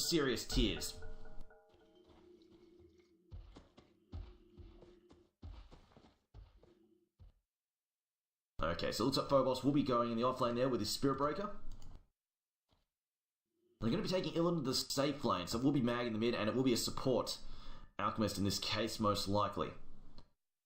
serious tears. Okay, so it looks like Phobos will be going in the offlane there with his Spirit Breaker. They're going to be taking Illidan to the safe lane, so it will be Mag in the mid, and it will be a support Alchemist in this case, most likely.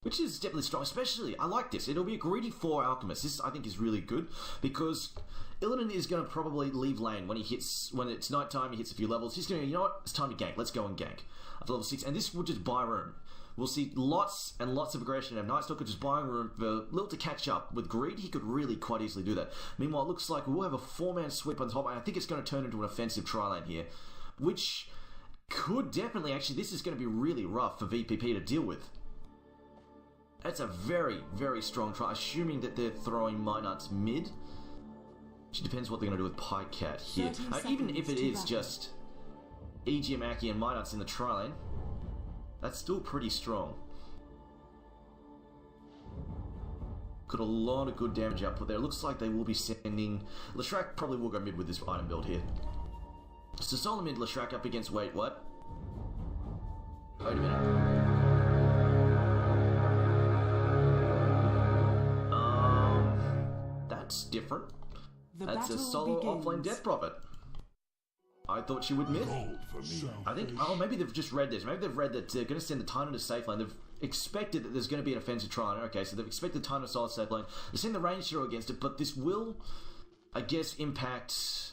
Which is definitely strong, especially, I like this. It'll be a greedy 4 Alchemist. This, I think, is really good, because Illidan is going to probably leave lane when it's nighttime, he hits a few levels. He's going to, you know what, it's time to gank. Let's go and gank. Up to level 6, and this will just buy room. We'll see lots and lots of aggression, and Night Stalker just buying room for Lil to catch up. With Greed, he could really quite easily do that. Meanwhile, it looks like we'll have a 4-man sweep on top, and I think it's going to turn into an offensive tri-lane here, which could definitely, actually, this is going to be really rough for VPP to deal with. That's a very, very strong try, assuming that they're throwing Minards mid. Which depends what they're going to do with Pycat here. Even if it is just EGM, Aki, and Minards in the tri-lane, that's still pretty strong. Got a lot of good damage output there. It looks like they will be sending... Leshrac probably will go mid with this item build here. So solo mid Leshrac up against... Wait, what? Wait a minute. That's different. That's a solo offlane Death Prophet. I thought she would mid. I think, oh, maybe they've just read this. Maybe they've read that they're going to send the Titan to safe lane. They've expected that there's going to be an offensive tri-lane. Okay, so they've expected the Titan to solid safe lane. They send the range hero against it, but this will, I guess, impact...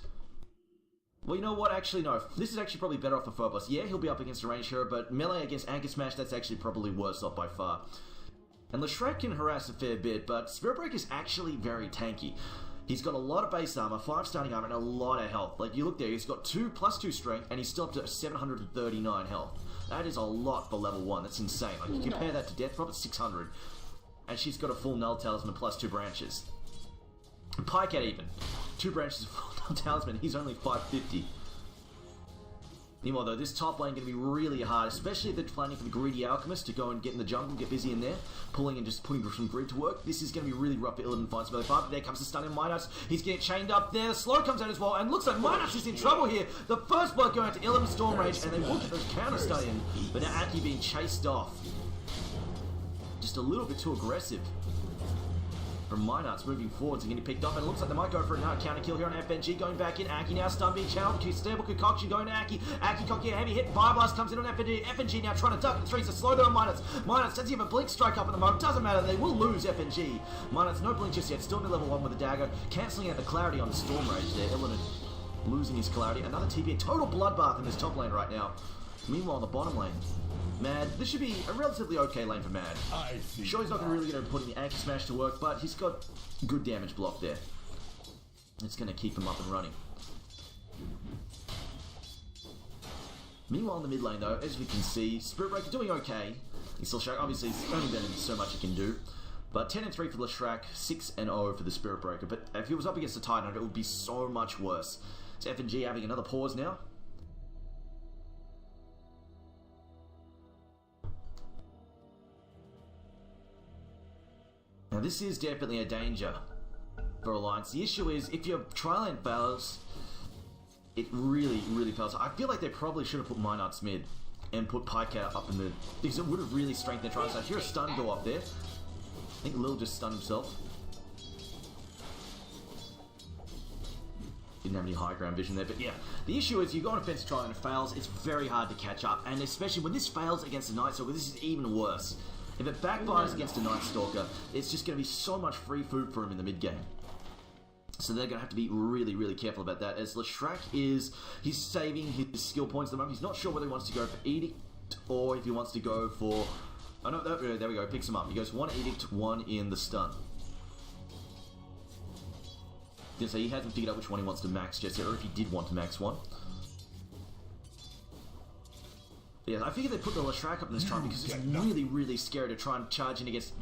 Well, you know what? Actually, no. This is actually probably better off for Phobos. Yeah, he'll be up against a range hero, but melee against Anchor Smash, that's actually probably worse off by far. And Leshrac can harass a fair bit, but Spirit Breaker is actually very tanky. He's got a lot of base armor, 5 starting armor, and a lot of health. Like, you look there, he's got 2+2 strength, and he's still up to 739 health. That is a lot for level 1. That's insane. Like, you compare that to Death Prophet, 600. And she's got a full Null Talisman plus 2 branches. And Pycat even. 2 branches of full Null Talisman, he's only 550. Meanwhile, though, this top lane going to be really hard, especially if they're planning for the greedy Alchemist to go and get in the jungle, get busy in there, pulling and just putting some grid to work. This is going to be really rough for Illidan fights, but there comes the stun in Midas. He's getting chained up there. The slow comes out as well, and looks like Midas is in trouble here. The first blood going out to Illidan Storm Rage, and they will get those counter stun in, but now Aki being chased off. Just a little bit too aggressive. From Minards moving forwards and getting picked up, and it looks like they might go for another counter kill here on FNG, going back in. Aki now stun being channeled, stable concoction going to Aki. Aki cocking a heavy hit, Fire Blast comes in on FNG. FNG now trying to duck the threes to slow down Minards. Minards doesn't have a blink strike up at the moment, doesn't matter, they will lose FNG. Minards no blink just yet, still in level 1 with the dagger, cancelling out the clarity on the Storm Rage there. Illidan losing his clarity, another TP, a total bloodbath in this top lane right now. Meanwhile in the bottom lane, Mad, this should be a relatively okay lane for Mad. Sure, he's not really going to put the Anchor Smash to work, but he's got good damage block there. It's going to keep him up and running. Meanwhile in the mid lane though, as we can see, Spirit Breaker doing okay. He's still showing, obviously he's only done so much he can do. But 10-3 for Leshrac, 6-0 for the Spirit Breaker. But if he was up against the Titan, it would be so much worse. So FNG having another pause now. Now this is definitely a danger for Alliance. The issue is, if your tri-lane fails, it really, really fails. I feel like they probably should have put Minards mid and put Pycat up in the... because it would have really strengthened their tri-lane. So I hear a stun go up there. I think Lil just stunned himself. Didn't have any high ground vision there, but yeah. The issue is, you go on offensive tri-lane and it fails, it's very hard to catch up. And especially when this fails against a Night Stalker, this is even worse. If it backfires against a Night Stalker, it's just going to be so much free food for him in the mid game. So they're going to have to be really, really careful about that. As Leshrac is, he's saving his skill points at the moment. He's not sure whether he wants to go for Edict or if he wants to go for... Oh no, there we go, picks him up. He goes 1 Edict, 1 in the stun. So he hasn't figured out which one he wants to max just yet, or if he did want to max one. Yeah, I figured they put the Leshrac up in this try because it's really, really scary to try and charge in against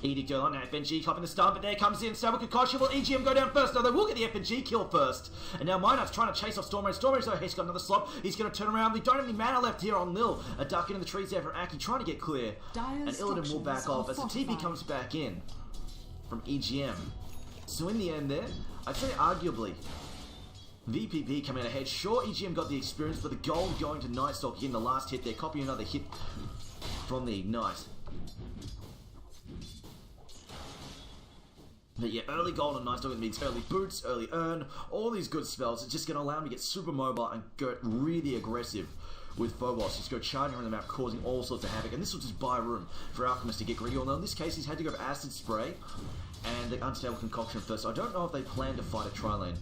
Edict on FNG copping the stun, but there comes in Stable Concoction. Will EGM go down first? No, they will get the FNG kill first. And now Minards trying to chase off Storm Rage. Storm Rage though, he's got another slop. He's going to turn around. We don't have any mana left here on Lil. A duck into the trees there for Aki, trying to get clear. And Illidan will back off as the TP comes back in from EGM. So in the end there, I'd say arguably VPP coming out ahead. Sure, EGM got the experience, but the gold going to Nightstalker getting the last hit there. Copying another hit from the Ignite. But yeah, early gold on Nightstalker means early boots, early earn, all these good spells. It's just going to allow him to get super mobile and get really aggressive with Phobos. Just go charging around the map, causing all sorts of havoc. And this will just buy room for Alchemist to get greedy. Although in this case, he's had to go for Acid Spray and the Unstable Concoction first. So I don't know if they plan to fight a tri-lane,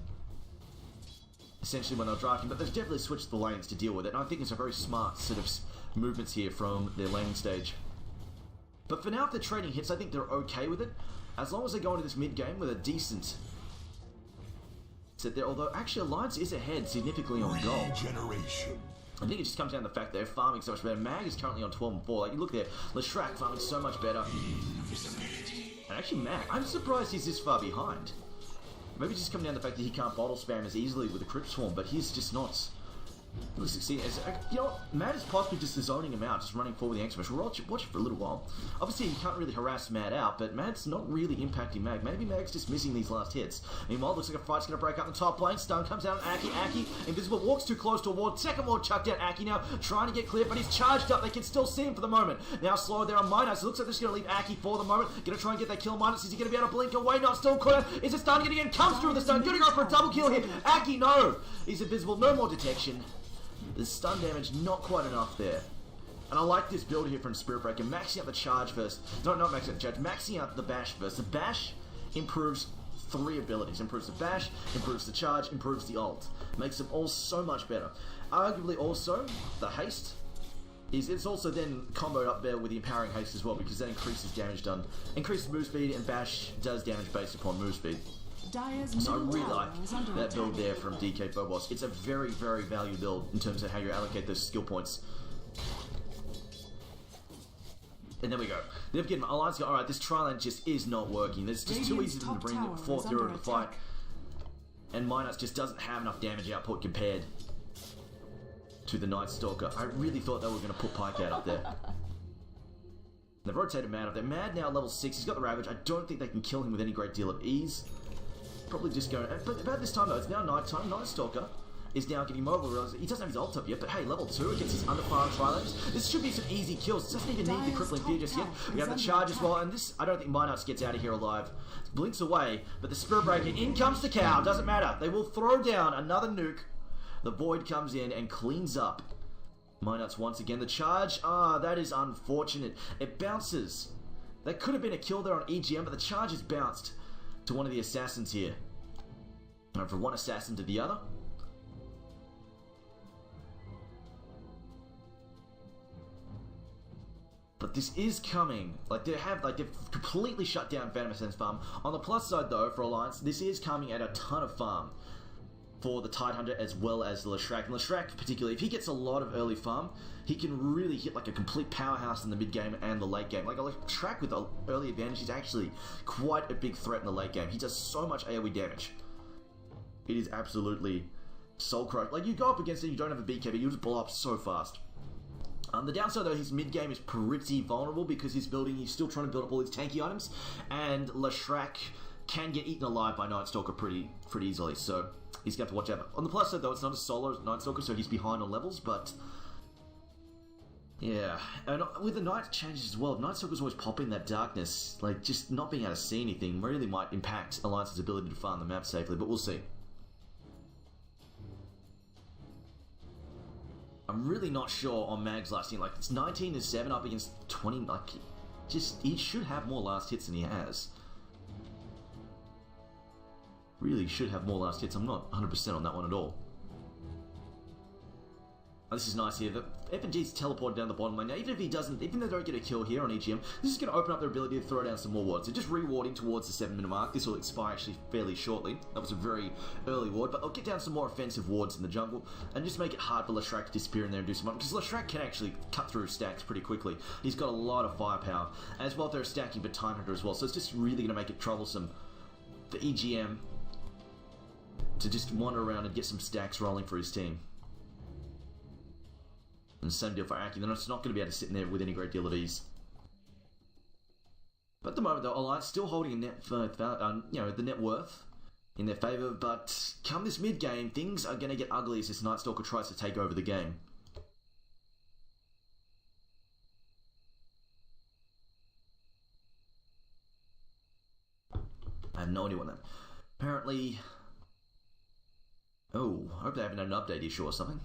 essentially, when they're drafting, but they've definitely switched the lanes to deal with it. And I think it's a very smart sort of movements here from their laning stage. But for now, if they're trading hits, I think they're okay with it. As long as they go into this mid-game with a decent set there. Although, actually, Alliance is ahead significantly on gold. I think it just comes down to the fact they're farming so much better. Mag is currently on 12 and 4. Like, you look there, Leshrac farming so much better. And actually, Mag, I'm surprised he's this far behind. Maybe it's just coming down to the fact that he can't bottle spam as easily with the Crypt Swarm, but he's just not really succeeding. You know, Mad is possibly just zoning him out, just running forward with the Anxious. We'll watch it for a little while. Obviously, you can't really harass Mad out, but Mad's not really impacting Mag. Maybe Mag's just missing these last hits. Meanwhile, looks like a fight's going to break up in the top lane. Stun comes out on Aki. Aki, invisible, walks too close to a ward. Second ward chucked down. Aki now trying to get clear, but he's charged up. They can still see him for the moment. Now slow there on Minos. It looks like they're just going to leave Aki for the moment. Going to try and get that kill. Minos, is he going to be able to blink away? Not still caught. Is it starting again? Comes through the stun. Going to go for a double kill here. Aki, no. He's invisible. No more detection. The stun damage, not quite enough there. And I like this build here from Spirit Breaker. Maxing out the charge first. No, not maxing out the charge. Maxing out the bash first. The bash improves 3 abilities. Improves the bash, improves the charge, improves the ult. Makes them all so much better. Arguably also, the haste it's also then comboed up there with the empowering haste as well, because that increases damage done. Increases move speed, and bash does damage based upon move speed. So I really like that build there from DK Phobos. It's a very, very valuable build in terms of how you allocate those skill points. And there we go. They've given Alliance, alright, this tri-lane just is not working. It's just too easy for them to bring the fourth hero to the fight. And Minos just doesn't have enough damage output compared to the Night Stalker. I really thought they were going to put Pike out up there. They've rotated Mad up there. Mad now level 6. He's got the Ravage. I don't think they can kill him with any great deal of ease. Probably just going... But about this time, though, it's now night time. Night Stalker is now getting mobile. He doesn't have his ult up yet, but hey, level 2 against his underfarmed tri-lanes. This should be some easy kills. It doesn't even need the crippling fear just yet. We have the charge as well, and this, I don't think Minos gets out of here alive. Blinks away, but the Spirit Breaker, in comes the cow. Doesn't matter. They will throw down another nuke. The Void comes in and cleans up Minos once again. The charge, that is unfortunate. It bounces. That could have been a kill there on EGM, but the charge is bounced to one of the assassins here. And from one assassin to the other. But this is coming. They've completely shut down Phantom Assassin's farm. On the plus side though, for Alliance, this is coming at a ton of farm for the Tidehunter as well as the Leshrac. And Leshrac particularly, if he gets a lot of early farm, he can really hit like a complete powerhouse in the mid game and the late game. Like a Leshrac with the early advantage is actually quite a big threat in the late game. He does so much AoE damage. It is absolutely soul crush. Like, you go up against it, you don't have a BKB, you just blow up so fast. The downside though, his mid game is pretty vulnerable because he's still trying to build up all these tanky items, and Leshrac can get eaten alive by Night Stalker pretty easily, so he's going to have to watch out. On the plus side though, it's not a solo Night Stalker, so he's behind on levels, but yeah. And with the night changes as well, Night Stalker's always popping that darkness, like just not being able to see anything really might impact Alliance's ability to farm the map safely, but we'll see. I'm really not sure on Mag's last hit. Like, it's 19-7 up against 20. Like, he should have more last hits than he has. Really should have more last hits. I'm not 100% on that one at all. Oh, this is nice here. The FNG's teleported down the bottom lane. Now, even if he doesn't, even though they don't get a kill here on EGM, this is going to open up their ability to throw down some more wards. They're just rewarding towards the 7-minute mark. This will expire actually fairly shortly. That was a very early ward, but I'll get down some more offensive wards in the jungle and just make it hard for Leshrac to disappear in there and do some damage, because Leshrac can actually cut through stacks pretty quickly. He's got a lot of firepower, as well as they're stacking but Tidehunter as well, so it's just really going to make it troublesome for EGM to just wander around and get some stacks rolling for his team. And the same deal for Aki. They're not going to be able to sit in there with any great deal of ease. But at the moment, though, Alliance still holding a net, the net worth in their favour, but come this mid-game, things are going to get ugly as this Night Stalker tries to take over the game. I have no idea what that... Apparently... Oh, I hope they haven't had an update issue or something.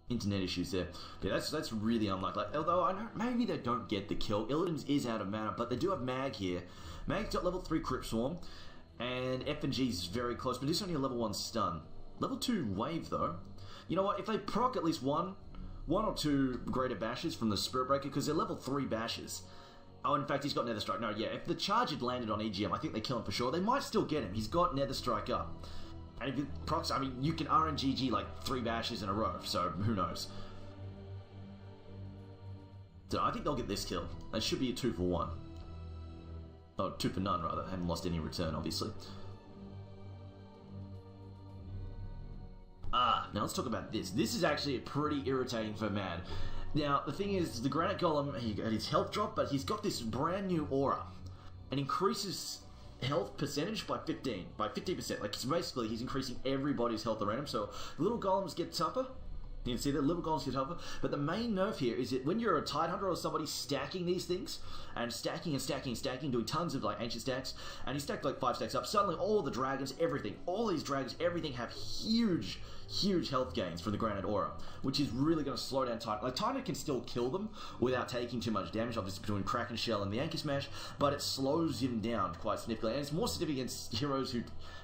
Internet issues there. Yeah, that's really unlikely. Although, I know maybe they don't get the kill. Illidan's is out of mana, but they do have Mag here. Mag's got level 3 Crypt Swarm, and F&G's very close, but it's only a level 1 stun. Level 2 Wave, though. You know what, if they proc at least one or two Greater Bashes from the Spirit Breaker, because they're level 3 Bashes. Oh, in fact, he's got Nether Strike. No, yeah, if the charge had landed on EGM, I think they kill him for sure. They might still get him. He's got Nether Strike up. And if it procs, I mean, you can RNGG like 3 bashes in a row, so who knows. So I think they'll get this kill. That should be a 2 for 1. Oh, 2 for none, rather. I haven't lost any return, obviously. Now let's talk about this. This is actually pretty irritating for Mad. Now, the thing is, the Granite Golem, he got his health drop, but he's got this brand new aura. And increases health percentage by 50%. Like, so basically, he's increasing everybody's health around him, so little golems get tougher. You can see that little golems get tougher. But the main nerf here is that when you're a Tide Hunter or somebody stacking these things, and stacking and stacking and stacking, doing tons of like ancient stacks, and he stacked like 5 stacks up, suddenly all the dragons, everything, all these dragons, everything have huge health gains from the Granite Aura, which is really going to slow down Titan. Like, Titan can still kill them without taking too much damage, obviously between Kraken Shell and the Anchor Smash, but it slows him down quite significantly, and it's more significant against heroes who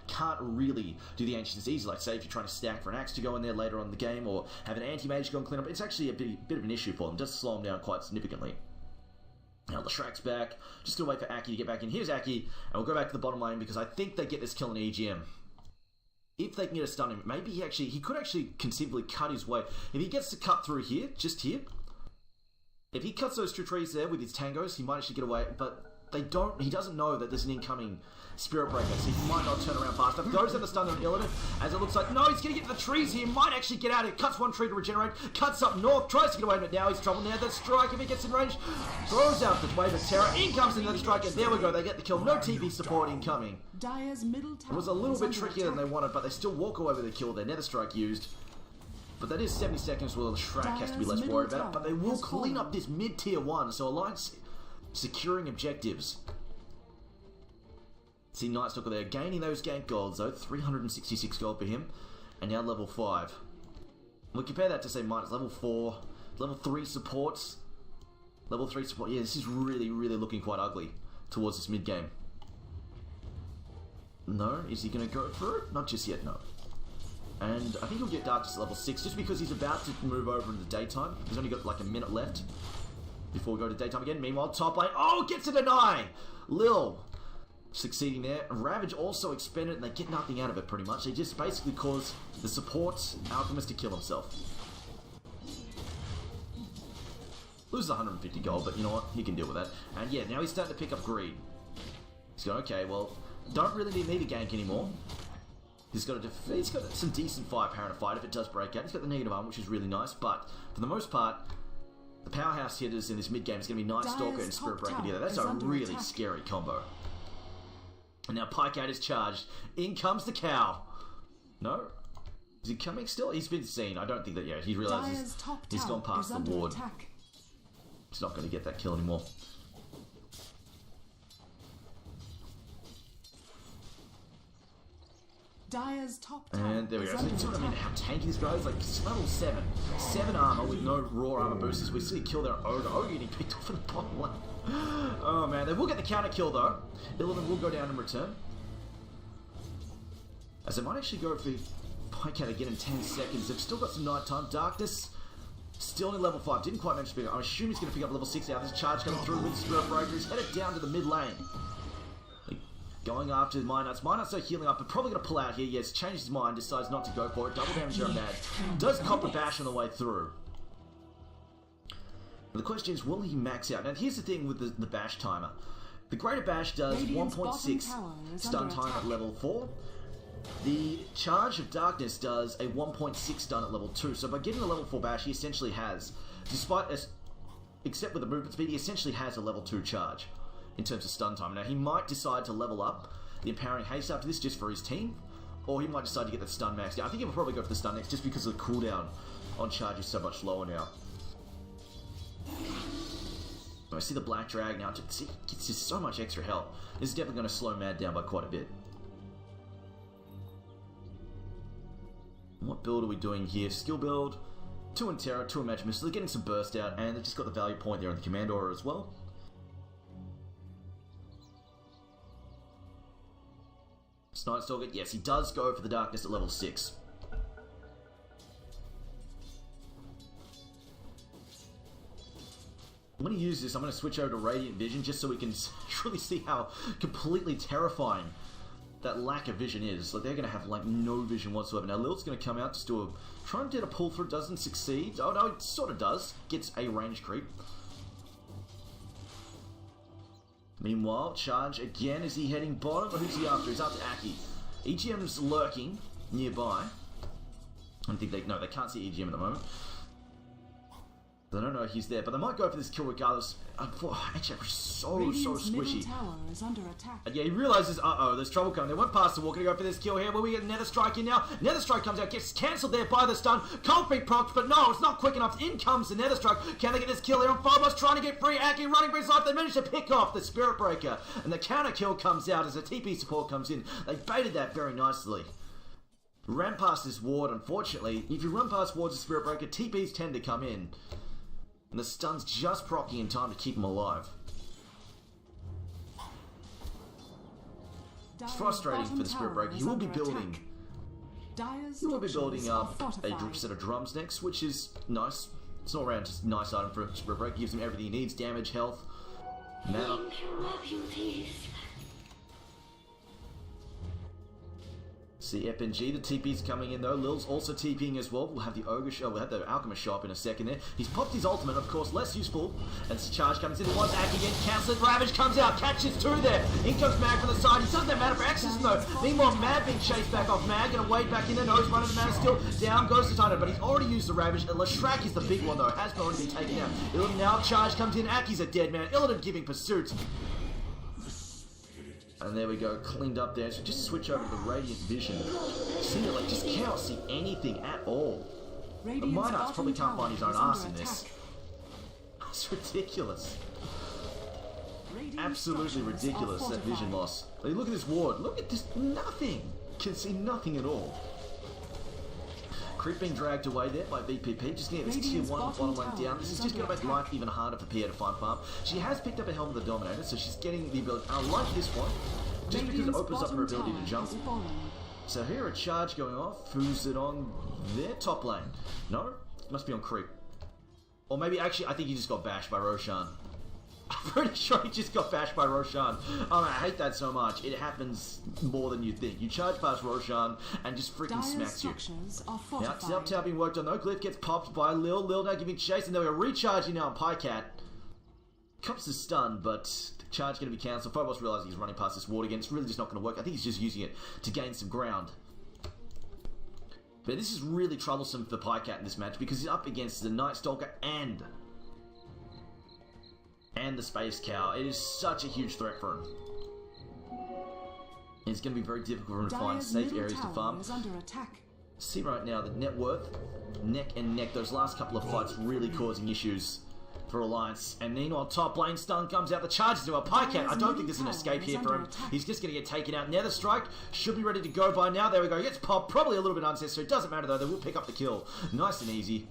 can't really do the Ancients easy. Like, say if you're trying to stack for an Axe to go in there later on in the game, or have an Anti-Mage go and clean up, it's actually a bit of an issue for them. It does slow them down quite significantly. Now the Shrek's back. Just gonna wait for Aki to get back in. Here's Aki, and we'll go back to the bottom lane because I think they get this kill in EGM. If they can get a stun him, maybe he could actually conceivably cut his way. If he gets to cut through here, just here, if he cuts those 2 trees there with his tangos, he might actually get away, but he doesn't know that there's an incoming Spirit Breaker, so he might not turn around fast enough. Goes at the stun on Illidan, as it looks like, no, he's going to get to the trees here, might actually get out here, cuts 1 tree to regenerate, cuts up north, tries to get away, but now he's trouble. Now the strike, if he gets in range, throws out the Wave of Terror, in comes another strike, and there we go, they get the kill. No TV support incoming. It was a little bit trickier than they wanted, but they still walk away with a kill. Their Nether Strike used. But that is 70 seconds where the Shrek has to be less worried about it. But they will clean up this mid-tier 1, so Alliance securing objectives. See Night Stalker there, gaining those gank golds though, 366 gold for him, and now level 5. We compare that to say minus level 4, level 3 supports, level 3 support. Yeah, this is really looking quite ugly towards this mid game. No, is he going to go for it? Not just yet, no. And I think he'll get Darkness at level 6 just because he's about to move over into daytime. He's only got like a minute left before we go to daytime again. Meanwhile, top lane, oh, gets a deny! Lil succeeding there. Ravage also expended and they get nothing out of it pretty much. They just basically cause the support Alchemist to kill himself. Loses 150 gold, but you know what? He can deal with that. And yeah, now he's starting to pick up greed. He's going, okay, well, don't really need a gank anymore. He's got some decent firepower to fight if it does break out. He's got the negative arm, which is really nice, but for the most part, the powerhouse hitters in this mid game is going to be Night Stalker and Spirit Breaker together. That's a really scary combo. And now Pike out is charged. In comes the cow. No? Is he coming still? He's been seen. I don't think that, yeah, he realizes he's gone past the ward. He's not going to get that kill anymore. Dire's top and there we go. So I mean, how tanky this guy is. Like, level 7. 7 armor with no raw armor boosters. We see kill their Ogre. Ogre getting picked off in the bottom lane. Oh man, they will get the counter kill though. Illidan will go down in return. As they might actually go for Pike out again in 10 seconds. They've still got some nighttime darkness. Still in level 5. Didn't quite mention speed. I'm assuming he's going to pick up level 6 now. This charge coming through with Spirit Breaker. He's headed down to the mid lane. Going after the Mine Knights. Mine Knights are healing up, but probably going to pull out here. Yes, changed his mind, decides not to go for it. Double damage here on Mad. Does cop a bash on the way through. But the question is, will he max out? Now, here's the thing with the bash timer. The Greater Bash does 1.6 stun time at level 4. The Charge of Darkness does a 1.6 stun at level 2. So by getting a level 4 bash, he essentially has, except with the movement speed, he essentially has a level 2 charge in terms of stun time. Now, he might decide to level up the Empowering Haste after this just for his team, or he might decide to get the stun maxed out. I think he'll probably go for the stun next just because the cooldown on charge is so much lower now. I see the Black Drag now. See, it's just so much extra health. This is definitely going to slow Mad down by quite a bit. What build are we doing here? Skill build, 2 in Terror, 2 in Magic Missile. They're getting some burst out, and they've just got the value point there in the Command Aura as well. Night Stalker, yes, he does go for the Darkness at level 6. I'm going to use this, I'm going to switch over to Radiant Vision just so we can really see how completely terrifying that lack of vision is. Like, they're going to have, like, no vision whatsoever. Now, Lil's going to come out, just do a... try and get a pull through, doesn't succeed. Oh, no, it sort of does. Gets a range creep. Meanwhile, Charge again. Is he heading bottom? Or who's he after? He's after Aki. EGM's lurking nearby. I don't think they... no, they can't see EGM at the moment. They don't know he's there, but they might go for this kill regardless. Actually, so squishy. Tower is under attack. And yeah, he realizes, uh-oh, there's trouble coming. They went past the wall, gonna go for this kill here. Will we get Nether Strike in now? Nether Strike comes out, gets cancelled there by the stun. Cold Feet procs, but no, it's not quick enough. In comes the Nether Strike. Can they get this kill here on Phobos? Trying to get free. Aki running for his life. They managed to pick off the Spirit Breaker. And the counter kill comes out as the TP support comes in. They baited that very nicely. Ran past this ward, unfortunately. If you run past wards of Spirit Breaker, TPs tend to come in. And the stun's just proccing in time to keep him alive. It's frustrating for the Spirit Breaker. He will be building. He will be building up a set of drums next, which is nice. It's all around just a nice item for Spirit Breaker. Gives him everything he needs: damage, health, mana. See FNG, the TP's coming in though. Lil's also TPing as well. We'll have the Ogre show, we'll have the Alchemist show up in a second there. He's popped his ultimate, of course, less useful. And Charge comes in, wants Aki again, cancels it. Ravage comes out, catches 2 there. In comes Mag from the side. He doesn't have mana for access though. Meanwhile, Mad being chased back off. Mag gonna wade back in there. Nose running the mana still. Down goes the Titan, but he's already used the Ravage. And Leshrac is the big one though. Has already been taken out. Illidan now, Charge comes in. Aki's a dead man. Illidan giving pursuit. And there we go, cleaned up there. So just switch over to the Radiant Vision. See, like, just cannot see anything at all. Minehearts probably can't find his own ass in this. It's ridiculous. Absolutely ridiculous, that vision loss. Like, look at this ward. Look at this. Nothing. Can see nothing at all. Creep being dragged away there by VPP. Just getting this tier 1 bottom lane down. This is just going to make life even harder for Pierre to find farm. She has picked up a Helm of the Dominator, so she's getting the ability. I like this one, just because it opens up her ability to jump. So here a Charge going off. Who's it on their top lane? No? It must be on Creep. Or maybe, actually, I think he just got bashed by Roshan. I'm pretty sure he just got bashed by Roshan. Oh man, I hate that so much. It happens more than you think. You charge past Roshan and just freaking smacks you. Now, Self Tower being worked on though. Glyph gets popped by Lil. Lil now giving chase, and then we're recharging now on Pycat. Cops is stunned, but the charge going to be cancelled. Phobos realizing he's running past this ward again. It's really just not going to work. I think he's just using it to gain some ground. But this is really troublesome for Pycat in this match because he's up against the Night Stalker and the Space Cow. It is such a huge threat for him. It's going to be very difficult for him to find safe areas to farm. See right now, the net worth, neck and neck. Those last couple of fights really causing issues for Alliance. And meanwhile, top lane stun comes out. The charge is to a Pycat. I don't think there's an escape here for him. He's just going to get taken out. Nether Strike should be ready to go by now. There we go. He gets popped. Probably a little bit unnecessary. Doesn't matter though. They will pick up the kill. Nice and easy.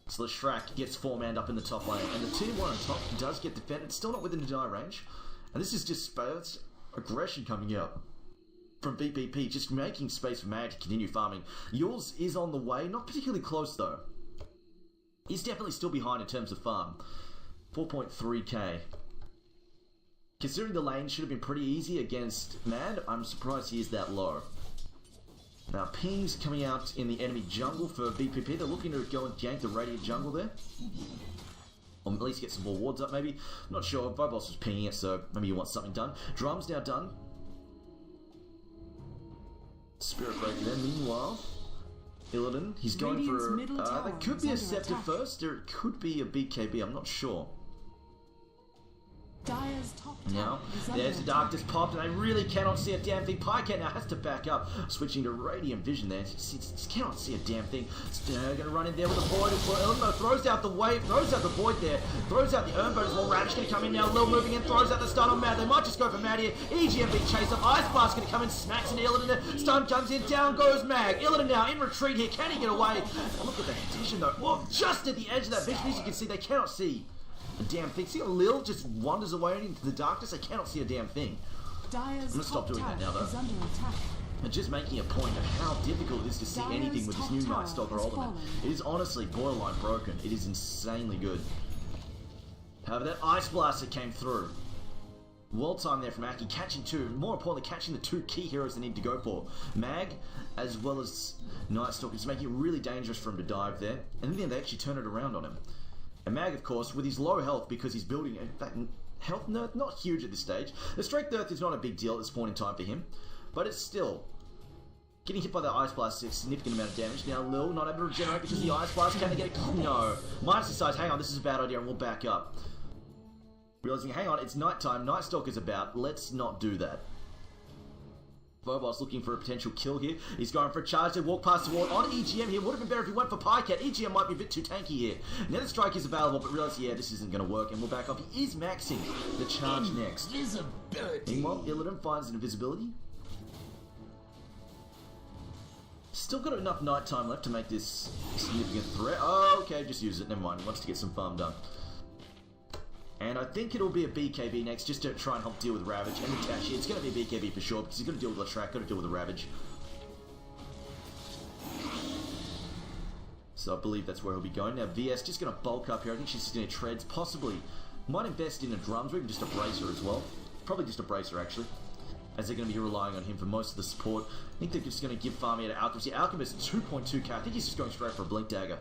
So Leshrac gets 4-manned up in the top lane, and the tier 1 on top does get defended, still not within the deny range. And this is just space aggression coming out from VPP, just making space for Mag to continue farming. Yours is on the way, not particularly close though. He's definitely still behind in terms of farm. 4.3k. Considering the lane should have been pretty easy against Mad, I'm surprised he is that low. Now, pings coming out in the enemy jungle for VPP. They're looking to go and gank the Radiant jungle there. Or at least get some more wards up, maybe. I'm not sure. Vibos was pinging it, so maybe you want something done. Drum's now done. Spirit Breaker there. Meanwhile, Illidan, he's going for... that could be a Scepter first, or it could be a BKB. I'm not sure. Now, there's the Darkness popped, and I really cannot see a damn thing. Pycat now has to back up, switching to Radiant Vision there. Just cannot see a damn thing. Going to run in there with a Void. Elmo throws out the wave, throws out the Void there, throws out the Ermboat as well. Ravage going to come in now. Lil moving in, throws out the stun on Mad. They might just go for Mad here. EGM being chased up. Ice Blast going to come in, smacks into Illidan there. Stun comes in, down goes Mag. Illidan now in retreat here. Can he get away? Look at the vision though. Well, just at the edge of that vision, as you can see, they cannot see a damn thing. See how Lil just wanders away into the darkness? I cannot see a damn thing. I'm going to stop doing that now though. And just making a point of how difficult it is to see anything with this new Night Stalker Ultimate. It is honestly borderline broken. It is insanely good. However, that Ice Blaster came through. Well timed there from Aki, catching two. More importantly, catching the two key heroes they need to go for. Mag, as well as Night Stalker, just making it really dangerous for him to dive there. And in the end, they actually turn it around on him. And Mag, of course, with his low health, because he's building, in fact, health nerf, not huge at this stage. The Strength Earth is not a big deal at this point in time for him, but it's still getting hit by that Ice Blast is a significant amount of damage. Now Lil not able to regenerate because of the Ice Blast. Can they get it? No. Midas decides, hang on, this is a bad idea, and we'll back up. Realizing, hang on, it's nighttime, Night Stalker's about, let's not do that. Phobos looking for a potential kill here. He's going for a charge. They walk past the wall on EGM here. Would have been better if he went for Pycat. EGM might be a bit too tanky here. Nether Strike is available, but realize, yeah, this isn't going to work, and we'll back up. He is maxing the charge next. Meanwhile, Illidan finds an invisibility. Still got enough nighttime left to make this a significant threat. Oh, okay, just use it. Never mind. He wants to get some farm done. And I think it'll be a BKB next, just to try and help deal with Ravage. And actually, it's going to be a BKB for sure, because he's got to deal with Leshrac, got to deal with the Ravage. So I believe that's where he'll be going. Now VS just going to bulk up here. I think she's just going to treads, possibly. Might invest in a drums, or even just a bracer as well. Probably just a bracer, actually, as they're going to be relying on him for most of the support. I think they're just going to give farming to Alchemist. Yeah, Alchemist 2.2k. I think he's just going straight for a Blink Dagger.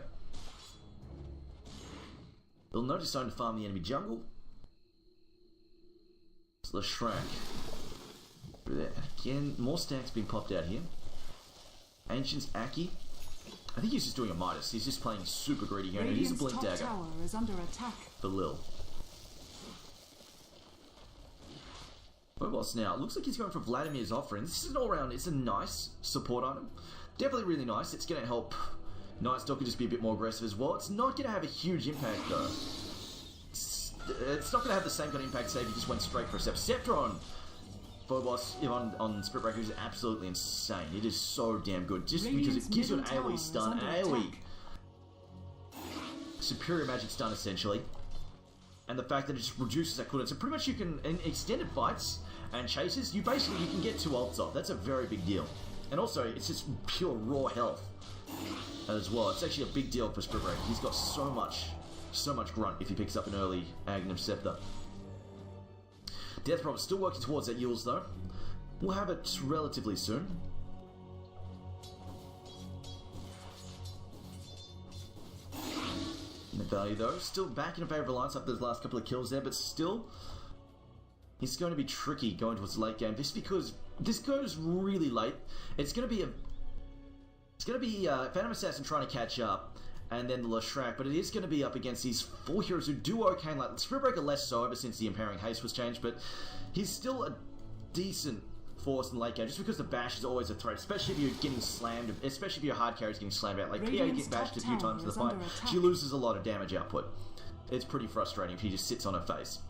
They'll notice time to farm the enemy jungle. So Leshrac. Again, more stacks being popped out here. Ancient's Aki. I think he's just doing a Midas. He's just playing super greedy here. And it is a Blink Dagger is under attack. for Lil. Phobos now. It looks like he's going for Vladimir's Offering. This is an all-round, it's a nice support item. Definitely really nice. It's going to help Night Stalker just be a bit more aggressive as well. It's not going to have a huge impact though. It's not going to have the same kind of impact, say, if you just went straight for a Scepter. Scepter on Phobos on Spirit Breaker is absolutely insane. It is so damn good. Just because it gives you an AoE stun, AoE superior magic stun essentially. And the fact that it just reduces that cooldown. So pretty much you can, in extended fights and chases, you can get 2 ults off. That's a very big deal. And also, it's just pure raw health as well. It's actually a big deal for Spirit Breaker. He's got so much grunt if he picks up an early Aghanim Scepter. Death Prophet still working towards that Yules though. We'll have it relatively soon. And the value though, still back in favor of Alliance after those last couple of kills there, but still, it's going to be tricky going towards the late game. Just because this goes really late. It's going to be Phantom Assassin trying to catch up, and then the Leshrac, but it is going to be up against these 4 heroes who do okay. Like Spirit Breaker less so ever since the Impairing Haste was changed, but he's still a decent force in the late game, just because the bash is always a threat, especially if you're getting slammed, especially if your hard carry's getting slammed out. Like PA gets bashed a few times in the fight, she loses a lot of damage output. It's pretty frustrating if he just sits on her face.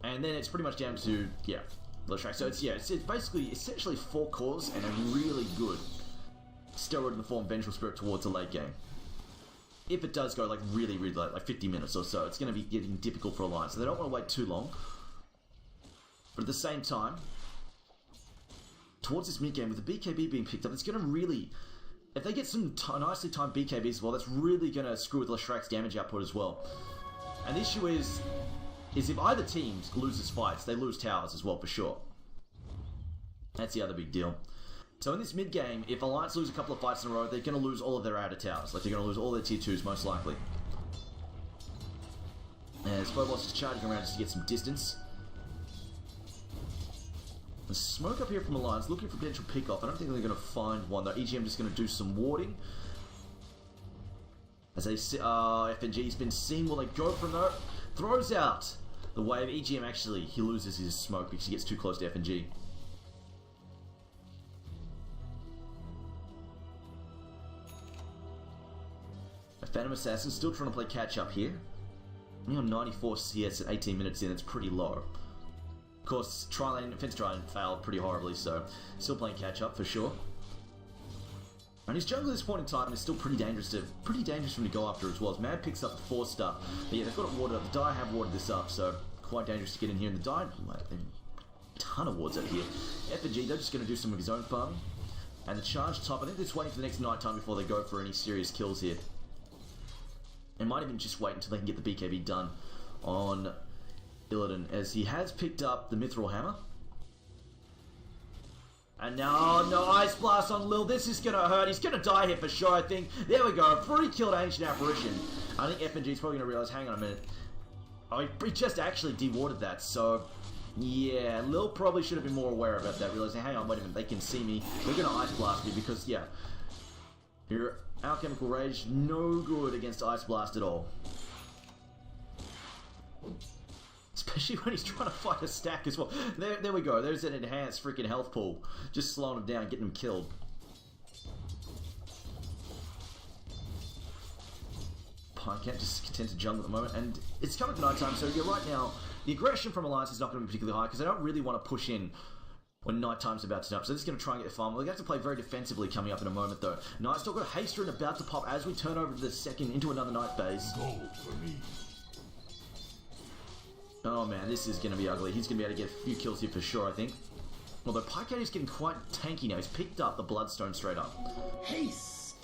And then it's pretty much down to, yeah, Leshrac. So it's basically, essentially 4 cores and a really good steroid in the form of Vengeful Spirit towards the late game. If it does go like really late, like 50 minutes or so, it's going to be getting difficult for Alliance, so they don't want to wait too long. But at the same time, towards this mid-game, with the BKB being picked up, it's going to really, if they get some nicely timed BKBs as well, that's really going to screw with Leshrac's damage output as well. And the issue is if either team loses fights, they lose towers as well, for sure. That's the other big deal. So in this mid-game, if Alliance lose a couple of fights in a row, they're going to lose all of their outer towers. Like, they're going to lose all their tier 2s, most likely. As Phobos is charging around just to get some distance. The smoke up here from Alliance, looking for potential pick-off. I don't think they're going to find one, though. EGM just going to do some warding. As they see, FNG's been seen. Will they go from there? Throws out the wave. EGM actually, he loses his smoke because he gets too close to FNG. Phantom Assassin still trying to play catch up here. Only on 94 CS at 18 minutes in, it's pretty low. Of course, offense tri-lane failed pretty horribly, so still playing catch up for sure. And his jungle at this point in time is still pretty dangerous for him to go after as well. As Mad picks up the 4-star. But yeah, they've got it watered up. The Die have watered this up, so quite dangerous to get in here. And the Die, a ton of wards up here. FNG, they're just going to do some of his own farming. And the charge top, I think they're just waiting for the next night time before they go for any serious kills here. They might even just wait until they can get the BKB done on Illidan, as he has picked up the Mithril Hammer. And now, no Ice Blast on Lil. This is going to hurt. He's going to die here for sure, I think. There we go. Free killed Ancient Apparition. I think FNG's probably going to realize, hang on a minute. Oh, he just actually de-warded that, so... yeah, Lil probably should have been more aware about that, realizing, hang on, wait a minute, they can see me. They're going to Ice Blast me because, yeah... your Alchemical Rage, no good against Ice Blast at all. Especially when he's trying to fight a stack as well. There we go. There's an enhanced freaking health pool. Just slowing him down, getting him killed. Can't just content to jungle at the moment. And it's coming to night time, so yeah, right now, the aggression from Alliance is not going to be particularly high because they don't really want to push in when night time's about to start. So they're just going to try and get the farm. We're going to have to play very defensively coming up in a moment, though. Night's still got a Haster and about to pop as we turn over to the second into another night base. Oh man, this is going to be ugly. He's going to be able to get a few kills here for sure, I think. Although Pyke is getting quite tanky now. He's picked up the Bloodstone straight up. Haste!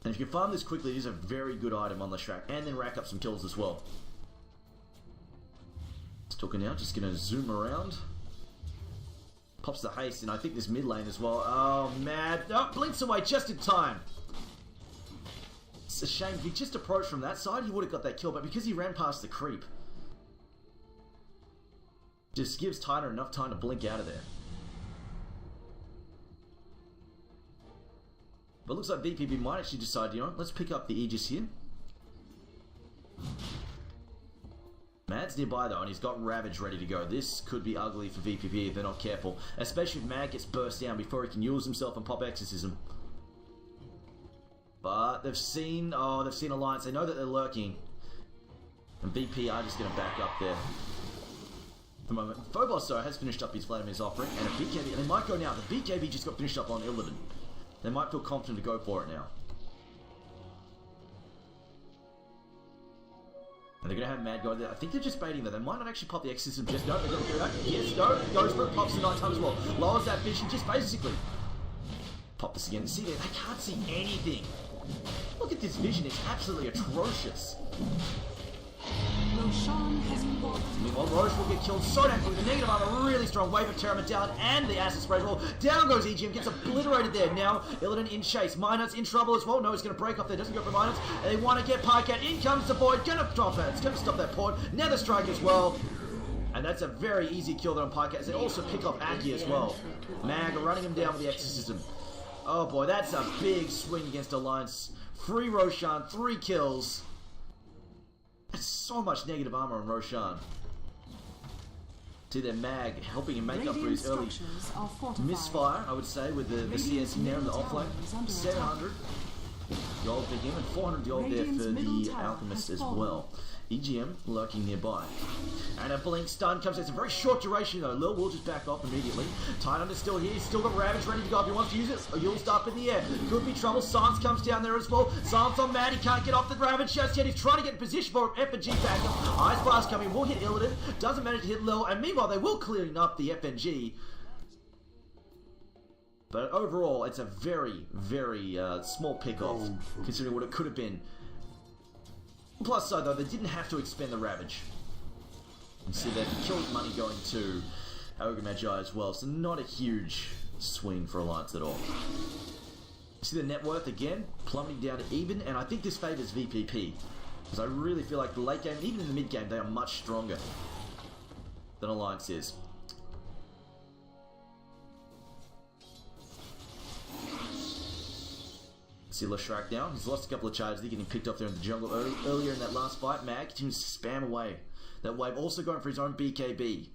And if you can farm this quickly, it is a very good item on the track. And then rack up some kills as well. Stalker now, just going to zoom around. Pops the haste, and I think this mid lane as well. Oh, Mad. Oh, blinks away just in time. It's a shame. If he just approached from that side, he would have got that kill. But because he ran past the creep, just gives Tyner enough time to blink out of there. But it looks like VPB might actually decide, you know, let's pick up the Aegis here. Mad's nearby though, and he's got Ravage ready to go. This could be ugly for VPP if they're not careful. Especially if Mad gets burst down before he can use himself and pop Exorcism. But they've seen Alliance. They know that they're lurking. And VP are just going to back up there. At the moment. Phobos though has finished up his Vladimir's offering. And a BKB, and they might go now. The BKB just got finished up on Illidan. They might feel confident to go for it now. And they're going to have Mad go there. I think they're just baiting though. They might not actually pop the Exorcism just... no, they're going to do that. Yes, no. Goes for it. Pops the night time as well. Lowers that vision. Just basically... pop this again. See there? They can't see anything. Look at this vision. It's absolutely atrocious. Roshan has bought. Meanwhile, Roche will get killed so damn quickly. The negative armor, really strong wave of Terrament down, and the acid spray as well. Down goes EGM, gets obliterated there. Now, Illidan in chase. Minot's in trouble as well. No, he's going to break off there. Doesn't go for Minot. And they want to get Pyke out. In comes the Void. Going to drop it. It's going to stop that port. Nether Strike as well. And that's a very easy kill there on Pyke. As they also pick off Aki as well. Mag running him down with the Exorcism. Oh boy, that's a big swing against Alliance. Free Roshan, 3 kills. That's so much negative armor on Roshan. See their Mag helping him make up for his early misfire, I would say, with the CS in there in the offlane. 700 gold for him and 400 gold there for the Alchemist as well. EGM lurking nearby. And a blink stun comes. It's a very short duration though. Lil will just back off immediately. Tidehunter is still here. He's still got Ravage ready to go if he wants to use it. You'll stop in the air. Could be trouble. Silence comes down there as well. Silence on Mad. He can't get off the Ravage just yet. He's trying to get in position for FNG back up. Ice Blast coming. Will hit Illidan. Doesn't manage to hit Lil. And meanwhile, they will clean up the FNG. But overall, it's a very, very small pick-off, considering what it could have been. Plus, though, they didn't have to expend the Ravage. You see that killed money going to Ogre Magi as well, so not a huge swing for Alliance at all. See the net worth again, plummeting down to even, and I think this favours VPP. Because I really feel like the late game, even in the mid game, they are much stronger than Alliance is. See Leshrac down. He's lost a couple of charges. They're getting picked off there in the jungle earlier in that last fight. Mag continues to spam away That wave also going for his own BKB.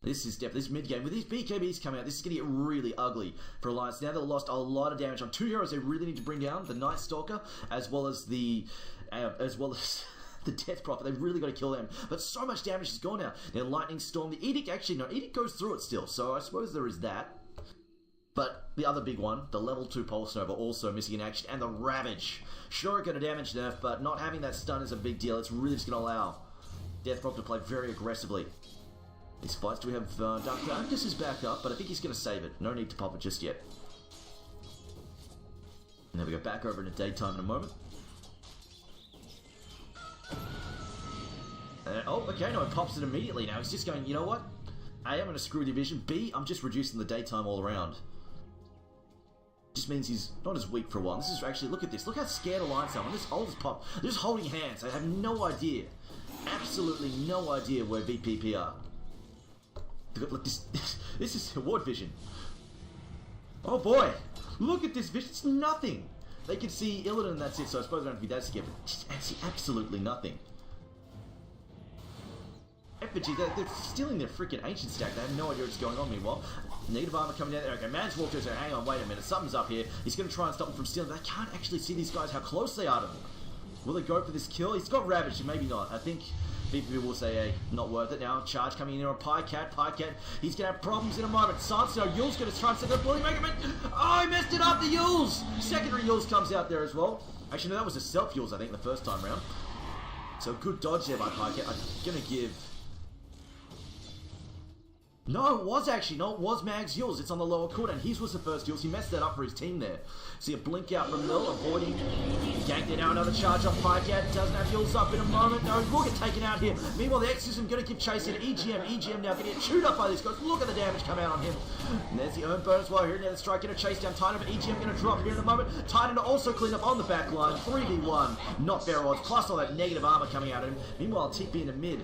This is definitely, this mid-game, with these BKBs coming out, this is going to get really ugly for Alliance. Now they've lost a lot of damage on two heroes they really need to bring down, the Night Stalker, as well as the Death Prophet. They've really got to kill them. But so much damage is gone now. Now Lightning Storm, the Edict, actually, no, Edict goes through it still, so I suppose there is that. But the other big one, the level 2 Pulse Nova, also missing in action, and the Ravage. Sure, it got a damage nerf, but not having that stun is a big deal. It's really just going to allow Death Prophet to play very aggressively. These fights, do we have Dark Darkness is back up, but I think he's going to save it. No need to pop it just yet. And then we go back over into daytime in a moment. Oh, okay, no, it pops it immediately now. He's just going, you know what? A, I'm going to screw the vision. B, I'm just reducing the daytime all around. Just means he's not as weak for a while. This is actually, look at this. Look how scared Alliance are. When this old pop, they're just holding hands. They have no idea. Absolutely no idea where VPP are. Look, this is Ward Vision. Oh boy, look at this vision. It's nothing. They can see Illidan and that's it, so I suppose I don't have to be that scared, but just see absolutely nothing. Effigy, they're stealing their freaking ancient stack. They have no idea what's going on. Meanwhile, negative armor coming down there. Okay, Man's walked through, so hang on, wait a minute, something's up here. He's going to try and stop them from stealing, but they can't actually see these guys, how close they are to them. Will they go for this kill? He's got Ravage, maybe not. I think VPP will say, hey, not worth it now. Charge coming in here on Pycat. He's going to have problems in a moment. Sansa, Yule's going to try and set the bloody Mega Man. Oh, he messed it up, the Yules! Secondary Yules comes out there as well. Actually, no, that was a self Yules, I think, the first time round. So good dodge there by Pycat. I'm going to give... No, it was actually. No, it was Mag's Yules. It's on the lower cooldown. His was the first Yules. He messed that up for his team there. See a blink out from Lil, avoiding. Ganked it out, another charge on Pycat. Doesn't have Yules up in a moment. No, he will get taken out here. Meanwhile, the Exorcism going to keep chasing EGM now going to get chewed up by this guy. Look at the damage come out on him. And there's the earn bonus while here. Now the strike going to chase down Titan, but EGM going to drop here in a moment. Titan to also clean up on the back line. 3v1. Not fair odds. Plus all that negative armor coming out of him. Meanwhile, TP in the mid.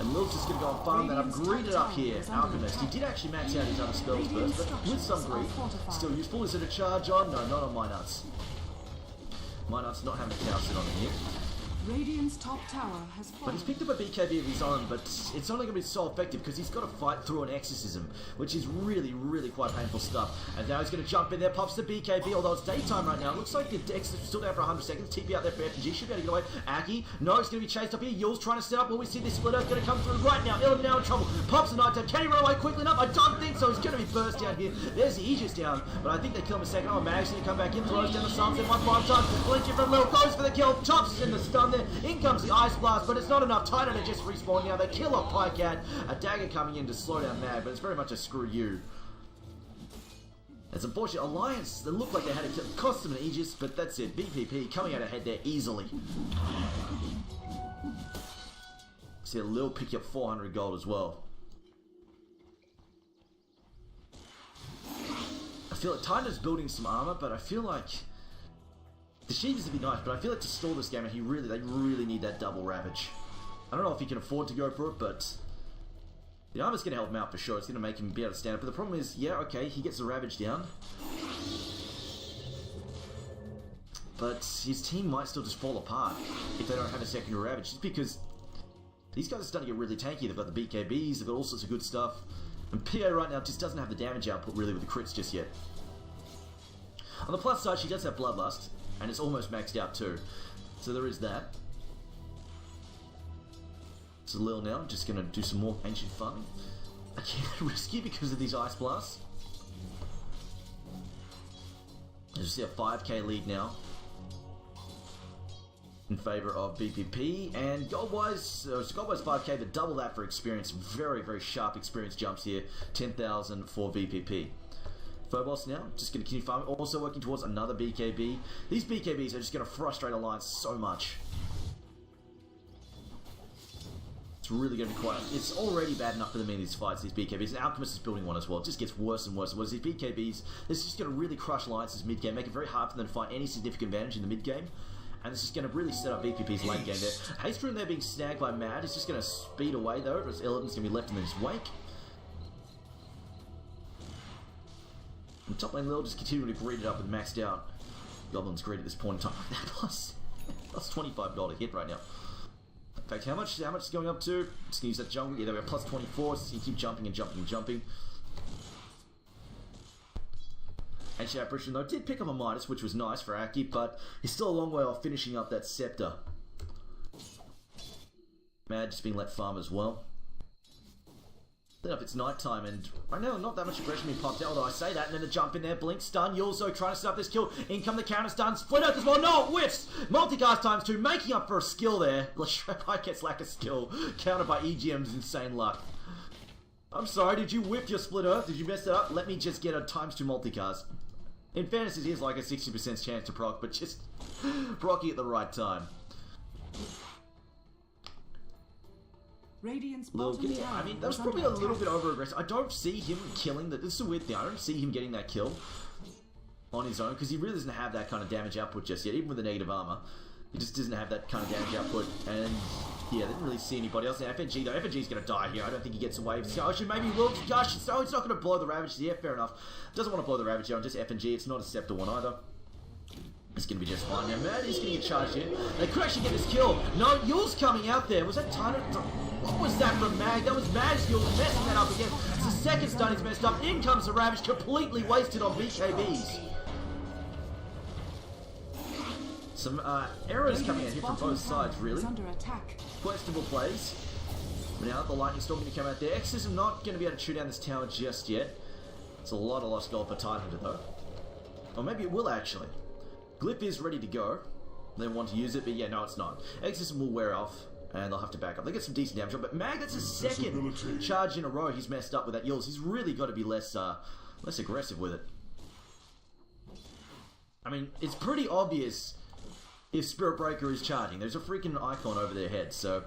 And Lil's just going to go and farm that up, greed it up here. Alchemist, he did actually max out his other spells first, but with some greed. Still useful. Is it a charge on? No, not on my nuts. My nuts not having a cow sit on him here. Radiant's top tower has fallen. But he's picked up a BKB of his own, but it's only going to be so effective because he's got to fight through an exorcism, which is really, really quite painful stuff. And now he's going to jump in there, pops the BKB, although it's daytime right now. It looks like the Dex is still down for 100 seconds. TP out there for FG, should be able to get away. Aki, no, he's going to be chased up here. Yule's trying to set up. Will we see this split earth going to come through right now? Illidan now in trouble. Pops the night time. Can he run away quickly enough? I don't think so. He's going to be burst down here. There's the Aegis down, but I think they kill him a second. Oh, Mag's going to come back in, throws down the sunset one final time. Blinking from Lil, goes for the kill. Chops in the stun there. In comes the Ice Blast, but it's not enough. Titan to just respawn now. They kill off Pycat. A dagger coming in to slow down Mag, but it's very much a screw you. It's unfortunate. Alliance, they look like they had a kill. Cost them an Aegis, but that's it. VPP coming out ahead there easily. See a Lil pick up 400 gold as well. I feel like Titan's building some armor, but I feel like the Sheevies would be nice, but I feel like to stall this game, they really need that double Ravage. I don't know if he can afford to go for it, but the armor's going to help him out for sure. It's going to make him be able to stand up. But the problem is, yeah, okay, he gets the Ravage down, but his team might still just fall apart if they don't have a secondary Ravage, just because these guys are starting to get really tanky. They've got the BKBs, they've got all sorts of good stuff, and PA right now just doesn't have the damage output really with the crits just yet. On the plus side, she does have Bloodlust, and it's almost maxed out too. So there is that. So Lil now, just going to do some more ancient farming. Again, risky because of these Ice Blasts. As you see, a 5k lead now in favour of BPP. And gold-wise, it's gold-wise 5k, but double that for experience. Very, very sharp experience jumps here. 10,000 for VPP. Phobos now, just going to continue farming, also working towards another BKB. These BKBs are just going to frustrate Alliance so much. It's really going to be quite... It's already bad enough for them in these fights, these BKBs. And Alchemist is building one as well. It just gets worse and worse and worse. These BKBs, this is just going to really crush Alliance's mid-game, make it very hard for them to find any significant advantage in the mid-game. And it's just going to really set up VPP's late game there. Haste Rune there being snagged by Mad. It's just going to speed away though, as Illidan's going to be left in his wake. Top lane Lil just continuing to greed it up with maxed out Goblin's greed at this point in time. Plus, Plus $25 hit right now. In fact, how much is going up to? Just gonna use that jungle. Yeah, there we go. Plus 24. So you keep jumping and jumping and jumping. Ancient Apparition though did pick up a minus, which was nice for Aki, but he's still a long way off finishing up that scepter. Mad just being let farm as well. Then if it's nighttime, and right now not that much aggression being popped out, although I say that, and then the jump in there, blink, stun, Yulzo trying to stop this kill, in come the counter stun, split out as well, no, it whiffs! Multicast times 2, making up for a skill there. Leshrac gets lack of skill, countered by EGM's insane luck. I'm sorry, did you whiff your split earth? Did you mess it up? Let me just get a times 2 multicast. In fairness, it is like a 60% chance to proc, but just proc at the right time. I mean, that was probably a little bit over-aggressive. I don't see him killing that. This is a weird thing. I don't see him getting that kill on his own, because he really doesn't have that kind of damage output just yet, even with the negative armor. He just doesn't have that kind of damage output, and yeah, I didn't really see anybody else. Now, FNG though, FNG's going to die here. I don't think he gets away. Gosh, maybe he will. Gosh, so it's not going to blow the Ravage. Yeah, fair enough. Doesn't want to blow the Ravage here on just FNG. It's not a Scepter one either. It's going to be just fine. Now, Mad is going to get charged in. They could actually get this kill. No, Yule's coming out there. Was that Tino? What was that from Mag? That was Mag's Yule messing that up again. It's the second stun he's messed up. In comes the Ravage, completely wasted on BKBs. Some errors coming out here from both sides, really. Questionable plays. But now the Lightning Storm going to come out there. Exorcism not going to be able to shoot down this tower just yet. It's a lot of lost gold for Tidehunter though. Or maybe it will actually. Glyph is ready to go. They want to use it, but yeah, no, it's not. Exorcism will wear off, and they'll have to back up. They get some decent damage on, but Mag, that's a second charge in a row he's messed up with that Yules. He's really got to be less aggressive with it. I mean, it's pretty obvious if Spirit Breaker is charging. There's a freaking icon over their head, so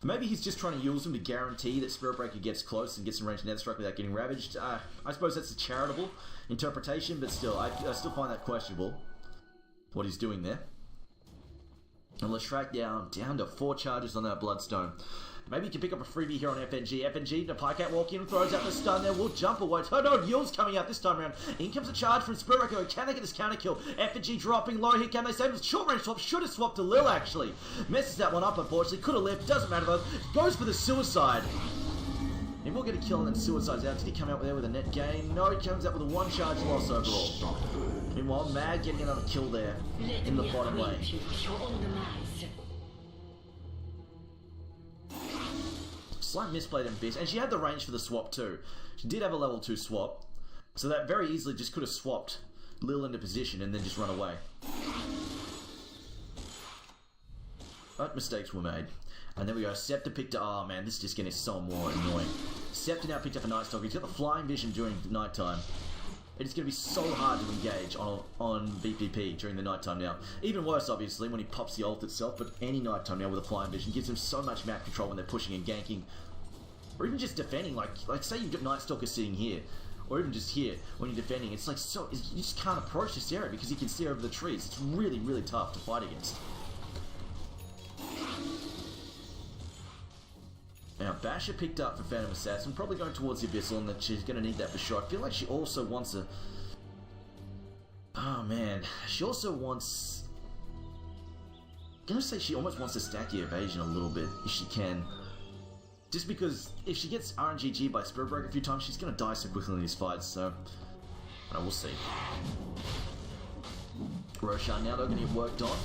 maybe he's just trying to use them to guarantee that Spirit Breaker gets close and gets some ranged Netherstruck without getting ravaged. I suppose that's a charitable interpretation, but still, I still find that questionable, what he's doing there. And Leshrac down to 4 charges on that Bloodstone. Maybe you can pick up a freebie here on FNG. FNG, the Pie Cat walk in, throws out the stun there, will jump away. Oh no, Yule's coming out this time around. In comes a charge from Spirit Breaker. Can they get this counter kill? FNG dropping low here, can they save him? Short range swap, should have swapped to Lil actually. Messes that one up unfortunately, could have lived, doesn't matter though. Goes for the suicide. He will get a kill and then suicides out. Did he come out there with a net gain? No, he comes out with a 1 charge loss overall. Meanwhile, Mag getting another kill there in the bottom lane. Slight misplay them bits, and she had the range for the swap too. She did have a level 2 swap, so that very easily just could have swapped Lil into position and then just run away. But mistakes were made. And there we go, Scepter picked up, oh man, this is just getting so more annoying. Scepter now picked up a Night Stalker. He's got the flying vision during the nighttime. It's going to be so hard to engage on BPP during the nighttime now. Even worse, obviously, when he pops the ult itself, but any nighttime now with a flying vision gives him so much map control when they're pushing and ganking. Or even just defending, like say you've got Night Stalker sitting here, or even just here, when you're defending, it's like you just can't approach this area because he can see over the trees. It's really, really tough to fight against. Now, Basher picked up for Phantom Assassin, probably going towards the Abyssal, and that she's going to need that for sure. I feel like she also wants a... Oh, man. She also wants... I'm going to say she almost wants to stack the evasion a little bit, if she can. Just because if she gets RNGG by Spirit Breaker a few times, she's going to die so quickly in these fights, so... we'll see. Roshan now, they're going to get worked on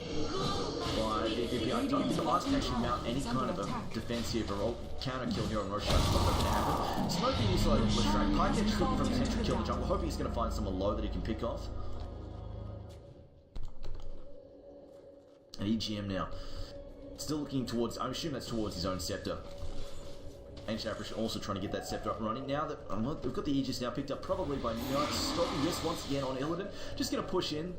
by BPP. I don't think the Ice can actually mount any kind of a defensive or counter kill here on Roshan. It's not going to happen. Smoking is like Leshrac. Pike just looking for a potential kill in the jungle, hoping he's going to find someone low that he can pick off. And EGM now. Still looking towards, I'm assuming that's towards his own Scepter. Ancient Apparition also trying to get that Scepter up and running. Now that we've got the Aegis now picked up probably by Night, stopping this once again on Illidan. Just going to push in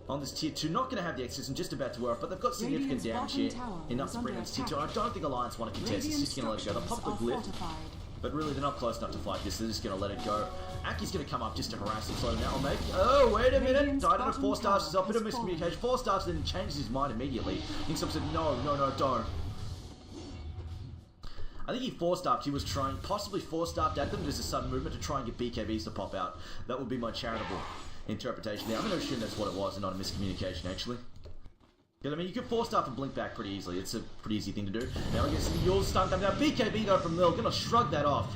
on this tier 2, not going to have the Exorcism, just about to wear off, but they've got significant damage here, enough to bring them to tier 2. I don't think Alliance want to contest, it's just going to let it go. They'll pop the Glyph, but really they're not close enough to fight this, they're just going to let it go. Aki's going to come up just to harass him, so now I'll make... Oh, wait a minute! Died on a 4-star, she's up, bit of miscommunication. 4 stars, then changes his mind immediately. Inkstop said, no, don't. I think he 4-staffed, he was trying, possibly 4-staffed at them, just a sudden movement to try and get BKBs to pop out. That would be my charitable interpretation there. I'm going to assume that's what it was and not a miscommunication, actually. Because, I mean, you can force stuff and blink back pretty easily. It's a pretty easy thing to do. Now, I guess you'll stun them. Now, BKB though from Lil, going to shrug that off.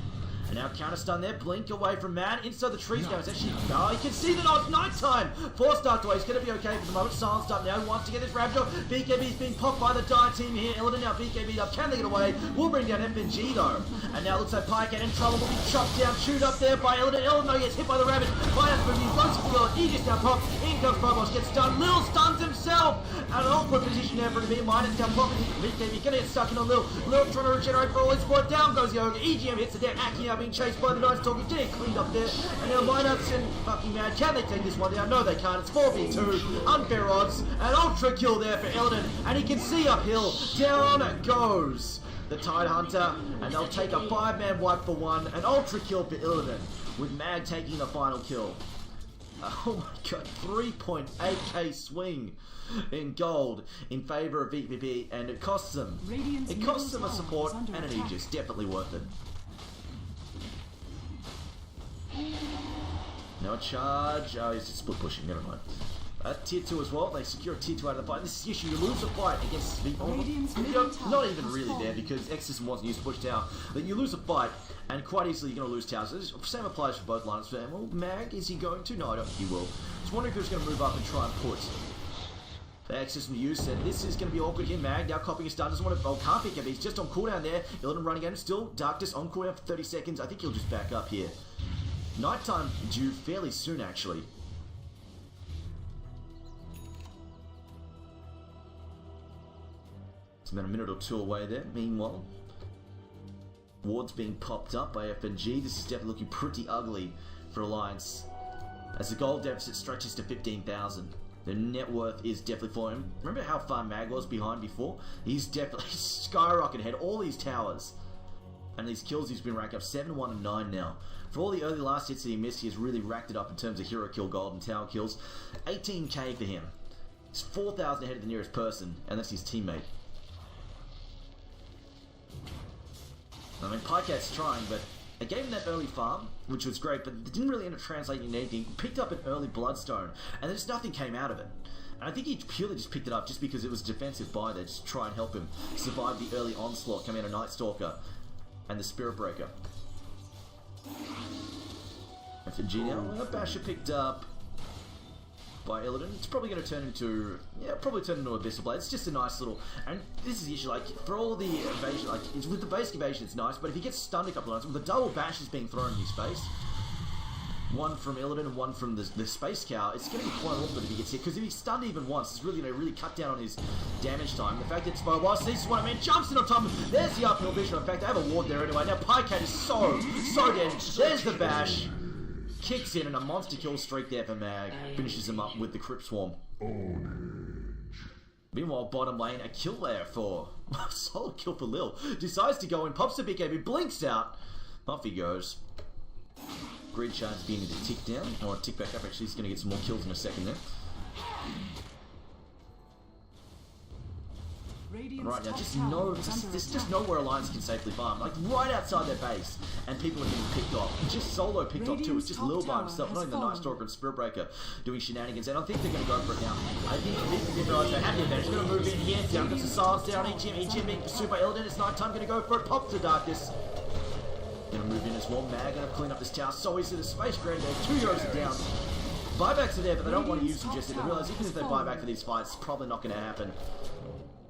And now counter stun there, blink away from Mad, inside the trees now, it's actually, oh, you can see that it's nighttime! 4 start away, it's going to be okay for the moment, silenced up now, he wants to get this Raptor, BKB's being popped by the Dire team here, Illidan now BKB up, can they get away? We'll bring down FNG though, and now looks like Pycat in trouble, will be chopped down, chewed up there by Illidan, Illidan gets hit by the Ravage, Finance movie, goes for Will, he just now popped, in comes Phobos, gets stunned, Lil stuns himself, and an awkward position there for him to be in, Minus now popping, BKB gonna get stuck in a Lil trying to regenerate for all his support, down goes Yoga, EGM hits the deck, Aki now being chased by the Nice Talking, getting cleaned up there, and now Lineups and fucking Mad, can they take this one down? No they can't, it's 4v2, unfair odds, an ultra kill there for Illidan, and he can see uphill, down it goes the Tide Hunter, and they'll take a 5-man wipe for 1, an ultra kill for Illidan, with Mag taking the final kill. Oh my god, 3.8k swing in gold in favour of VPP, and it costs them a support and an Aegis, definitely worth it. No charge. Oh, he's just split pushing. Never mind. Tier 2 as well. They secure a tier 2 out of the fight. This is the issue. You lose a fight against the... not even really there because X-System wasn't used to push tower. But you lose a fight and quite easily you're going to lose towers. So the same applies for both lineups. Well, Mag, is he going to? No, I don't think he will. Just wondering if he's going to move up and try and put the X-System to use. And this is going to be awkward here. Mag now copying his stun. Doesn't want to... Oh, can't pick him. He's just on cooldown there. Illidan running at him still. Darkness on cooldown for 30 seconds. I think he'll just back up here. Nighttime due fairly soon, actually. It's about a minute or 2 away there. Meanwhile, wards being popped up by FNG. This is definitely looking pretty ugly for Alliance, as the gold deficit stretches to 15,000. The net worth is definitely for him. Remember how far Mag was behind before? He's definitely skyrocketed ahead. All these towers and these kills, he's been ranked up 7, 1, and 9 now. For all the early last hits that he missed, he has really racked it up in terms of hero kill gold and tower kills. 18k for him. He's 4,000 ahead of the nearest person, and that's his teammate. I mean, Pycat's trying, but I gave him that early farm, which was great, but it didn't really end up translating into anything. He picked up an early Bloodstone, and then just nothing came out of it. And I think he purely just picked it up just because it was a defensive buy there, just to try and help him survive the early onslaught coming out of Night Stalker and the Spirit Breaker. FNG now, Basher picked up by Illidan. It's probably going to turn into, probably turn into Abyssal Blade. It's just a nice little, and this is the issue, like, for all the evasion, like, with the basic evasion it's nice, but if he gets stunned a couple of times, with the double bashes being thrown in his face, one from Illidan and one from the Space Cow, it's going to be quite awkward if he gets hit, because if he's stunned even once, it's really going to cut down on his damage time. The fact that it's Phobos, this is what I mean, jumps in on top of him, there's the uphill vision. In fact, I have a ward there anyway. Now Pycat is so dead. There's the bash. Kicks in and a monster kill streak there for Mag. Finishes him up with the Crypt Swarm. Meanwhile, bottom lane, a kill there for... solid kill for Lil. Decides to go in, pops the BKB, blinks out. Off he goes. Grid Shard's beginning to tick down, or tick back up actually. He's going to get some more kills in a second there. Right now, just know, just know where Alliance can safely farm. Like, right outside their base, and people are getting picked off. Just solo picked off too. It's just Lil by himself, not even the Night Stalker and Spirit Breaker doing shenanigans. And I think they're going to go for it now. I think they realize they have the advantage. They're going to move in here. Down gets the silence down. EGM being pursued by Illidan. It's nighttime. Going to go for it. Pop to Darkness. Going to move in as well. Mag going to clean up this tower. So easy to Space Grenade. 2 heroes are down. Buybacks are there, but they don't want to use them just yet. They realize even if they buy back for these fights, it's probably not going to happen.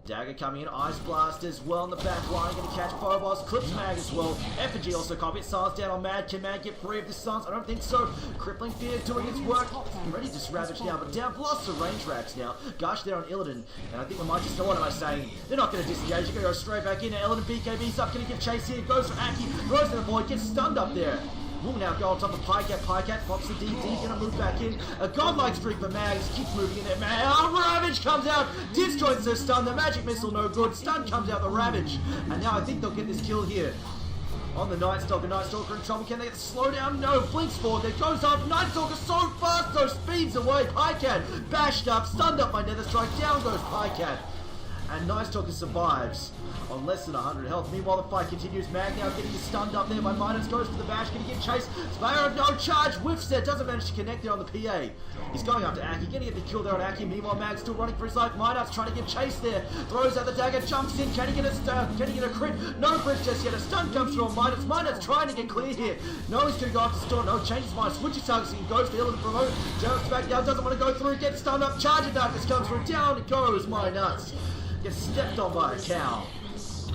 Dagger coming in, Ice Blast as well in the back line, going to catch Phobos, clips Mag as well. Effigy also copy it, silence down on Mad. Can Mag get free of this silence? I don't think so. Crippling Fear doing its work. Ready to ravage now, but down lots of range racks now. Gush there on Illidan, and I think we might just know what am I saying? They're not going to disengage, they're going to go straight back in. Illidan BKB's up, going to give chase here, goes for Aki, throws to the void, gets stunned up there. Will now go on top of Pycat. Pycat pops the DD, gonna move back in. A godlike streak for Mags, keeps moving in there. Ravage comes out, disjoints the stun, the magic missile no good. Stun comes out the Ravage, and now I think they'll get this kill here on the Night Stalker. Night Stalker in trouble. Can they get the slowdown? No, blinks forward. There goes up. Night Stalker so fast, though, speeds away. Pycat bashed up, stunned up by Nether Strike. Down goes Pycat. and Night Stalker survives on less than 100 health. Meanwhile, the fight continues. Mag now getting stunned up there by Midas, goes for the bash, gonna get chased. Spire, no charge, whiffs there, doesn't manage to connect there on the PA. He's going after Aki, gonna get the kill there on Aki. Meanwhile, Mag's still running for his life. Midas trying to get chased there, throws out the dagger, jumps in, can he get a crit? No bridge just yet, a stun comes through on Midas. Midas trying to get clear here. No, he's gonna go after Storm, no, changes his mind, switches targets, he goes for the heal and promote, jumps back down, doesn't want to go through, gets stunned up, charge of darkness comes through, down it goes, my nuts. Gets stepped on by a cow.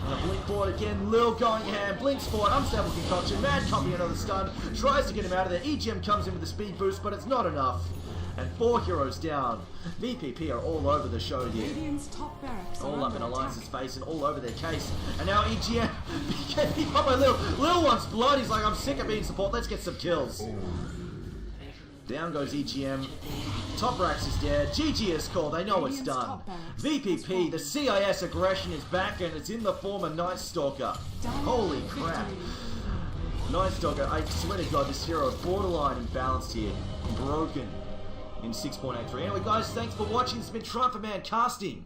And a blink forward again, Lil going ham, blinks forward, unstable concoction, Mad copying another stun, tries to get him out of there, EGM comes in with a speed boost, but it's not enough. And 4 heroes down. VPP are all over the show here. All up in Alliance's face and all over their case. And now EGM, he got my Lil wants blood, he's like, I'm sick of being support, let's get some kills. Down goes EGM. Top Rax is dead. GG is called. They know it's done. VPP, the CIS aggression is back and it's in the form of Night Stalker. Holy crap. Night Stalker, I swear to God, this hero is borderline imbalanced here. Broken in 6.83. Anyway, guys, thanks for watching. It's been Triumph of Man Casting.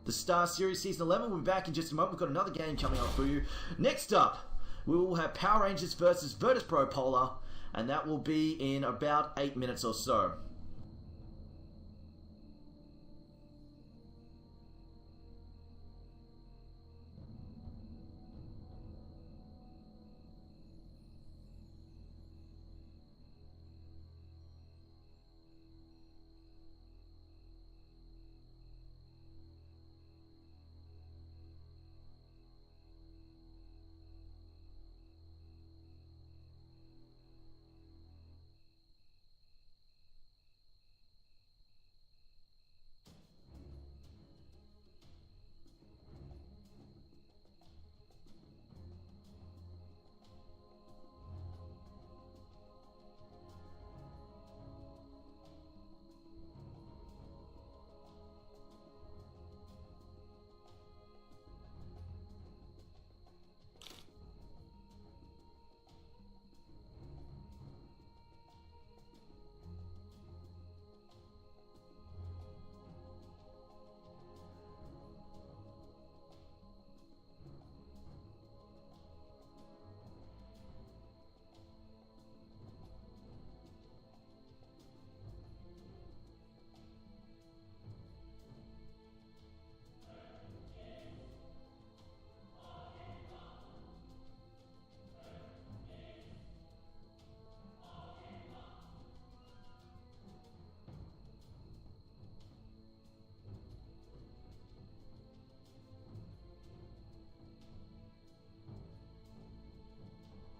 The Star Series Season 11. We'll be back in just a moment. We've got another game coming up for you. Next up, we will have Power Rangers versus Virtus Pro Polar. And that will be in about 8 minutes or so.